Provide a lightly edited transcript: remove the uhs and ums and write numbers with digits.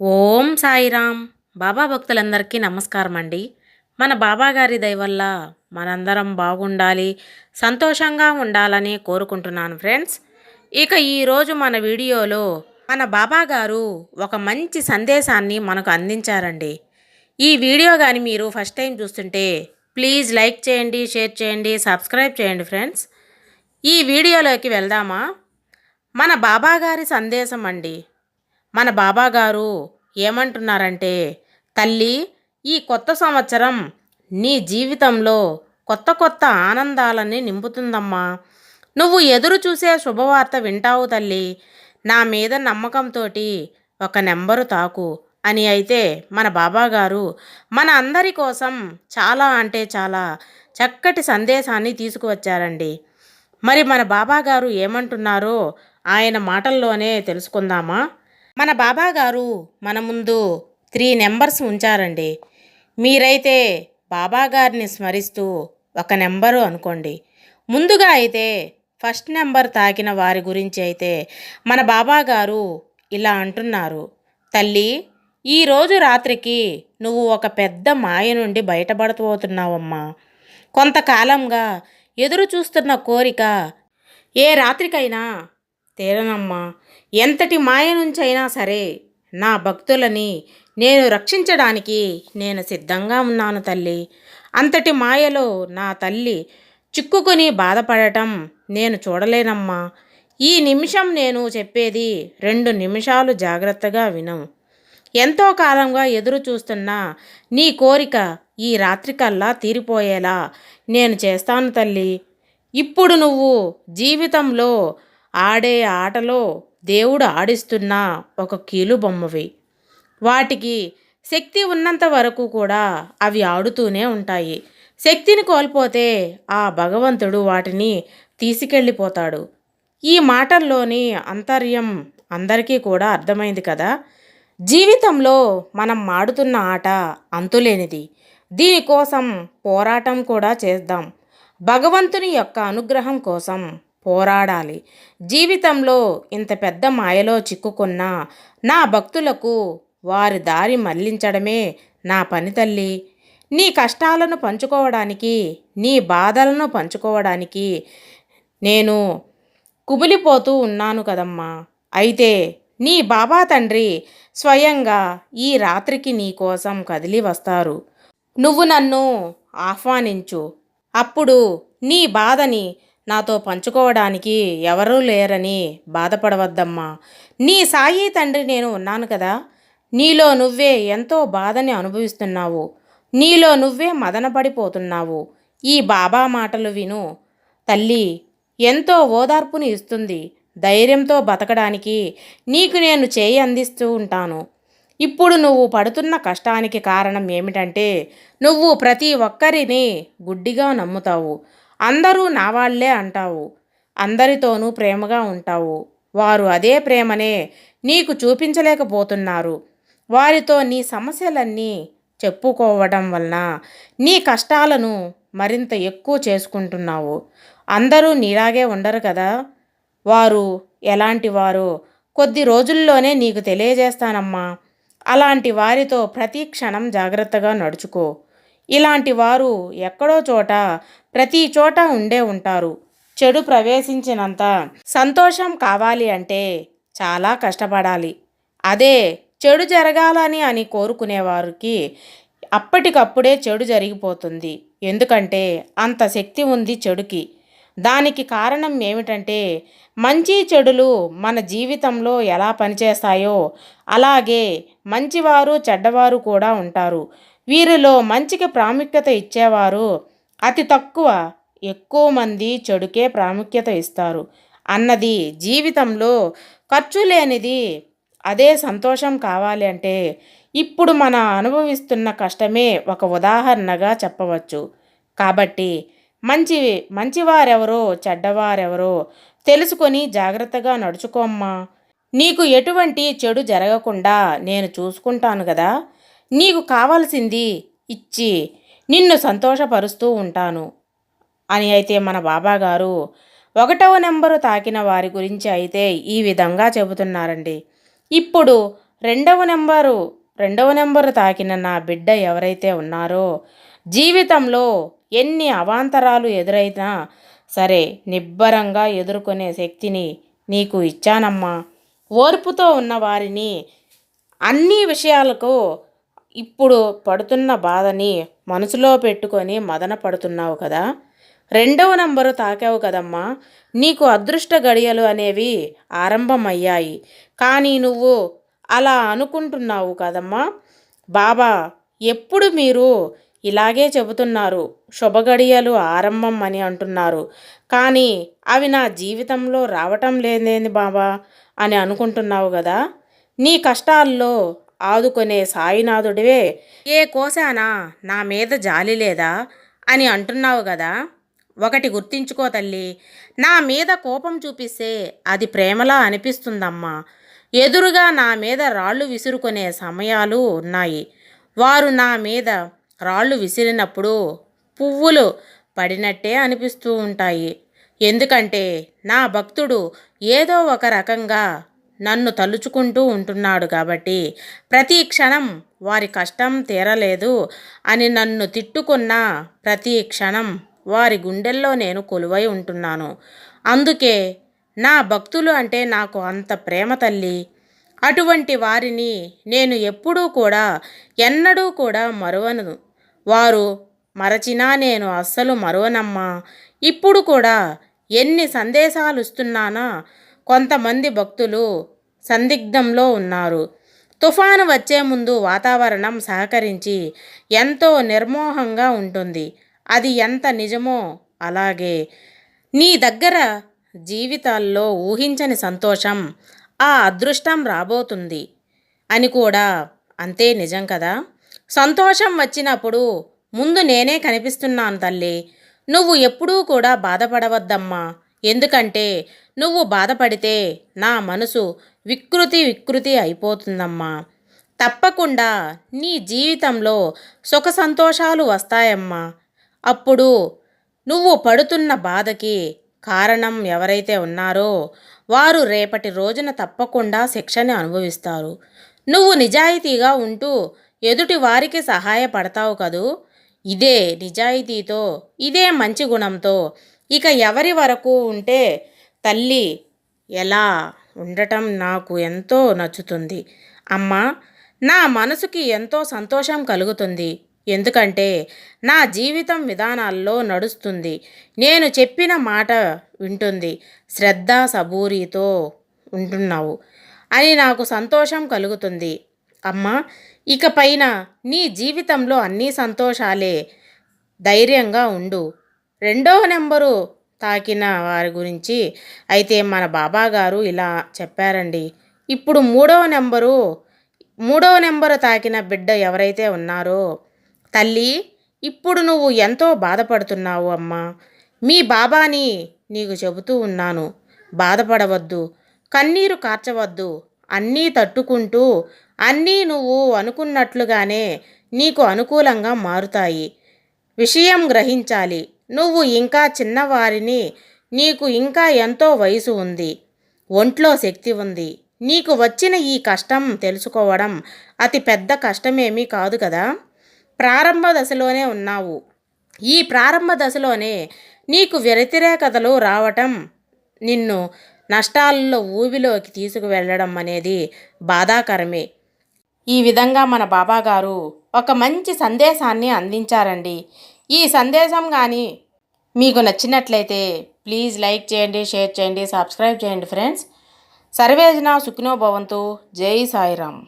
ఓం సాయిరామ్. బాబా భక్తులందరికీ నమస్కారం అండి. మన బాబా గారి దయ వల్ల మనందరం బాగుండాలి, సంతోషంగా ఉండాలని కోరుకుంటున్నాను ఫ్రెండ్స్. ఇక ఈరోజు మన వీడియోలో మన బాబా గారు ఒక మంచి సందేశాన్ని మనకు అందించారండి. ఈ వీడియో కానీ మీరు ఫస్ట్ టైం చూస్తుంటే ప్లీజ్ లైక్ చేయండి, షేర్ చేయండి, సబ్స్క్రైబ్ చేయండి ఫ్రెండ్స్. ఈ వీడియోలోకి వెళ్దామా? మన బాబా గారి సందేశం అండి. మన బాబాగారు ఏమంటున్నారంటే, తల్లి, ఈ కొత్త సంవత్సరం నీ జీవితంలో కొత్త కొత్త ఆనందాలని నింపుతుందమ్మా. నువ్వు ఎదురు చూసే శుభవార్త వింటావు తల్లి. నా మీద నమ్మకంతో ఒక నెంబరు తాకు అని అయితే మన బాబాగారు మన అందరి కోసం చాలా అంటే చాలా చక్కటి సందేశాన్ని తీసుకువచ్చారండి. మరి మన బాబాగారు ఏమంటున్నారో ఆయన మాటల్లోనే తెలుసుకుందామా? మన బాబాగారు మన ముందు 3 నెంబర్స్ ఉంచారండి. మీరైతే బాబాగారిని స్మరిస్తూ ఒక నెంబరు అనుకోండి. ముందుగా అయితే ఫస్ట్ నెంబర్ తాకిన వారి గురించి అయితే మన బాబాగారు ఇలా అంటున్నారు. తల్లి, ఈరోజు రాత్రికి నువ్వు ఒక పెద్ద మాయ నుండి బయటపడబోతున్నావమ్మా. కొంతకాలంగా ఎదురు చూస్తున్న కోరిక ఏ రాత్రికైనా తీరనమ్మా. ఎంతటి మాయ నుంచైనా సరే నా భక్తులని నేను రక్షించడానికి నేను సిద్ధంగా ఉన్నాను తల్లి. అంతటి మాయలో నా తల్లి చిక్కుకొని బాధపడటం నేను చూడలేనమ్మా. ఈ నిమిషం నేను చెప్పేది 2 నిమిషాలు జాగ్రత్తగా విను. ఎంతో కాలంగా ఎదురు చూస్తున్న నీ కోరిక ఈ రాత్రికల్లా తీరిపోయేలా నేను చేస్తాను తల్లి. ఇప్పుడు నువ్వు జీవితంలో ఆడే ఆటలో దేవుడు ఆడిస్తున్న ఒక కీలుబొమ్మవి. వాటికి శక్తి ఉన్నంత వరకు కూడా అవి ఆడుతూనే ఉంటాయి. శక్తిని కోల్పోతే ఆ భగవంతుడు వాటిని తీసుకెళ్ళిపోతాడు. ఈ మాటల్లోని అంతర్యం అందరికీ కూడా అర్థమైంది కదా. జీవితంలో మనం ఆడుతున్న ఆట అంతులేనిది. దీనికోసం పోరాటం కూడా చేద్దాం. భగవంతుని యొక్క అనుగ్రహం కోసం పోరాడాలి. జీవితంలో ఇంత పెద్ద మాయలో చిక్కుకున్న నా భక్తులకు వారి దారి మళ్లించడమే నా పని తల్లి. నీ కష్టాలను పంచుకోవడానికి, నీ బాధలను పంచుకోవడానికి నేను కుమిలిపోతూ ఉన్నాను కదమ్మా. అయితే నీ బాబా తండ్రి స్వయంగా ఈ రాత్రికి నీ కోసం కదిలి వస్తారు. నువ్వు నన్ను ఆహ్వానించు. అప్పుడు నీ బాధని నాతో పంచుకోవడానికి ఎవరూ లేరని బాధపడవద్దమ్మా. నీ సాయి తండ్రి నేను ఉన్నాను కదా. నీలో నువ్వే ఎంతో బాధని అనుభవిస్తున్నావు. నీలో నువ్వే మదనపడిపోతున్నావు. ఈ బాబా మాటలు విను తల్లి. ఎంతో ఓదార్పుని ఇస్తుంది. ధైర్యంతో బతకడానికి నీకు నేను చేయి అందిస్తూ ఉంటాను. ఇప్పుడు నువ్వు పడుతున్న కష్టానికి కారణం ఏమిటంటే, నువ్వు ప్రతి ఒక్కరిని గుడ్డిగా నమ్ముతావు. అందరూ నా వాళ్ళే అంటావు. అందరితోనూ ప్రేమగా ఉంటావు. వారు అదే ప్రేమనే నీకు చూపించలేకపోతున్నారు. వారితో నీ సమస్యలన్నీ చెప్పుకోవడం వలన నీ కష్టాలను మరింత ఎక్కువ చేసుకుంటున్నావు. అందరూ నీలాగే ఉండరు కదా. వారు ఎలాంటి వారో కొద్ది రోజుల్లోనే నీకు తెలియజేస్తానమ్మా. అలాంటి వారితో ప్రతి క్షణం జాగ్రత్తగా నడుచుకో. ఇలాంటి వారు ఎక్కడో చోట ప్రతి చోట ఉండే ఉంటారు. చెడు ప్రవేశించినంత సంతోషం కావాలి అంటే చాలా కష్టపడాలి. అదే చెడు జరగాలని అని కోరుకునేవారికి అప్పటికప్పుడే చెడు జరిగిపోతుంది. ఎందుకంటే అంత శక్తి ఉంది చెడుకి. దానికి కారణం ఏమిటంటే, మంచి చెడులు మన జీవితంలో ఎలా పనిచేస్తాయో అలాగే మంచివారు చెడ్డవారు కూడా ఉంటారు. వీరిలో మంచికి ప్రాముఖ్యత ఇచ్చేవారు అతి తక్కువ, ఎక్కువ మంది చెడుకే ప్రాముఖ్యత ఇస్తారు అన్నది జీవితంలో ఖర్చు లేనిది. అదే సంతోషం కావాలి అంటే ఇప్పుడు మన అనుభవిస్తున్న కష్టమే ఒక ఉదాహరణగా చెప్పవచ్చు. కాబట్టి మంచివారెవరో చెడ్డవారెవరో తెలుసుకొని జాగ్రత్తగా నడుచుకోమ్మా. నీకు ఎటువంటి చెడు జరగకుండా నేను చూసుకుంటాను కదా. నీకు కావాల్సింది ఇచ్చి నిన్ను సంతోషపరుస్తూ ఉంటాను అని అయితే మన బాబాగారు 1వ నెంబరు తాకిన వారి గురించి అయితే ఈ విధంగా చెబుతున్నారండి. ఇప్పుడు రెండవ నెంబరు తాకిన నా బిడ్డ ఎవరైతే ఉన్నారో జీవితంలో ఎన్ని అవాంతరాలు ఎదురైనా సరే నిబ్బరంగా ఎదుర్కొనే శక్తిని నీకు ఇచ్చానమ్మా. ఓర్పుతో ఉన్న వారిని అన్ని విషయాలకు ఇప్పుడు పడుతున్న బాధని మనసులో పెట్టుకొని మదన పడుతున్నావు కదా. రెండవ నంబరు తాకావు కదమ్మా. నీకు అదృష్ట గడియలు అనేవి ఆరంభమయ్యాయి. కానీ నువ్వు అలా అనుకుంటున్నావు కదమ్మా. బాబా ఎప్పుడు మీరు ఇలాగే చెబుతున్నారు, శుభగడియలు ఆరంభం అని అంటున్నారు. కానీ అవి నా జీవితంలో రావటం లేదేంది బాబా అని అనుకుంటున్నావు కదా. నీ కష్టాల్లో ఆదుకునే సాయినాథుడివే ఏ కోశానా నా మీద జాలి లేదా అని అంటున్నావు కదా. ఒకటి గుర్తించుకో తల్లి, నా మీద కోపం చూపిస్తే అది ప్రేమలా అనిపిస్తుందమ్మా. ఎదురుగా నా మీద రాళ్ళు విసురుకునే సమయాలు ఉన్నాయి. వారు నా మీద రాళ్ళు విసిరినప్పుడు పువ్వులు పడినట్టే అనిపిస్తూ ఉంటాయి. ఎందుకంటే నా భక్తుడు ఏదో ఒక రకంగా నన్ను తలుచుకుంటూ ఉంటున్నాడు కాబట్టి. ప్రతి క్షణం వారి కష్టం తీరలేదు అని నన్ను తిట్టుకున్న ప్రతి క్షణం వారి గుండెల్లో నేను కొలువై ఉంటున్నాను. అందుకే నా భక్తులు అంటే నాకు అంత ప్రేమ తల్లి. అటువంటి వారిని నేను ఎప్పుడూ కూడా ఎన్నడూ కూడా మరువను. వారు మరచినా నేను అస్సలు మరువనమ్మా. ఇప్పుడు కూడా ఎన్ని సందేశాలు ఇస్తున్నానా. కొంతమంది భక్తులు సందిగ్ధంలో ఉన్నారు. తుఫాను వచ్చే ముందు వాతావరణం సహకరించి ఎంతో నిర్మోహంగా ఉంటుంది. అది ఎంత నిజమో అలాగే నీ దగ్గర జీవితాల్లో ఊహించని సంతోషం, ఆ అదృష్టం రాబోతుంది అని కూడా అంతే నిజం కదా. సంతోషం వచ్చినప్పుడు ముందు నేనే కనిపిస్తున్నాను తల్లి. నువ్వు ఎప్పుడూ కూడా బాధపడవద్దమ్మా. ఎందుకంటే నువ్వు బాధపడితే నా మనసు వికృతి అయిపోతుందమ్మా. తప్పకుండా నీ జీవితంలో సుఖ సంతోషాలు వస్తాయమ్మా. అప్పుడు నువ్వు పడుతున్న బాధకి కారణం ఎవరైతే ఉన్నారో వారు రేపటి రోజున తప్పకుండా శిక్షని అనుభవిస్తారు. నువ్వు నిజాయితీగా ఉంటూ ఎదుటి వారికి సహాయపడతావు కదూ. ఇదే నిజాయితీతో, ఇదే మంచి గుణంతో ఇక ఎవరి వరకు ఉంటే తల్లి ఎలా ఉండటం నాకు ఎంతో నచ్చుతుంది అమ్మా. నా మనసుకి ఎంతో సంతోషం కలుగుతుంది. ఎందుకంటే నా జీవితం విధానాల్లో నడుస్తుంది. నేను చెప్పిన మాట వింటుంది. శ్రద్ధ సబూరితో ఉంటున్నావు అని నాకు సంతోషం కలుగుతుంది అమ్మా. ఇకపైన నీ జీవితంలో అన్ని సంతోషాలే. ధైర్యంగా ఉండు. రెండవ నెంబరు తాకిన వారి గురించి అయితే మన బాబాగారు ఇలా చెప్పారండి. ఇప్పుడు మూడవ నెంబరు తాకిన బిడ్డ ఎవరైతే ఉన్నారో తల్లి, ఇప్పుడు నువ్వు ఎంతో బాధపడుతున్నావు అమ్మా. మీ బాబాని నీకు చెబుతూ ఉన్నాను, బాధపడవద్దు, కన్నీరు కార్చవద్దు. అన్నీ తట్టుకుంటూ అన్నీ నువ్వు అనుకున్నట్లుగానే నీకు అనుకూలంగా మారుతాయి. విషయం గ్రహించాలి. నువ్వు ఇంకా చిన్నవారిని, నీకు ఇంకా ఎంతో వయసు ఉంది, ఒంట్లో శక్తి ఉంది. నీకు వచ్చిన ఈ కష్టం తెలుసుకోవడం అతి పెద్ద కష్టమేమీ కాదు కదా. ప్రారంభ దశలోనే ఉన్నావు. ఈ ప్రారంభ దశలోనే నీకు వ్యతిరేకతలు రావటం, నిన్ను నష్టాల్లో ఊబిలోకి తీసుకువెళ్ళడం అనేది బాధాకరమే. ఈ విధంగా మన బాబాగారు ఒక మంచి సందేశాన్ని అందించారండి. ఈ సందేశం కానీ మీకు నచ్చినట్లయితే ప్లీజ్ లైక్ చేయండి, షేర్ చేయండి, సబ్స్క్రైబ్ చేయండి ఫ్రెండ్స్. సర్వేజన సుఖినో భవంతు. జై సాయిరామ్.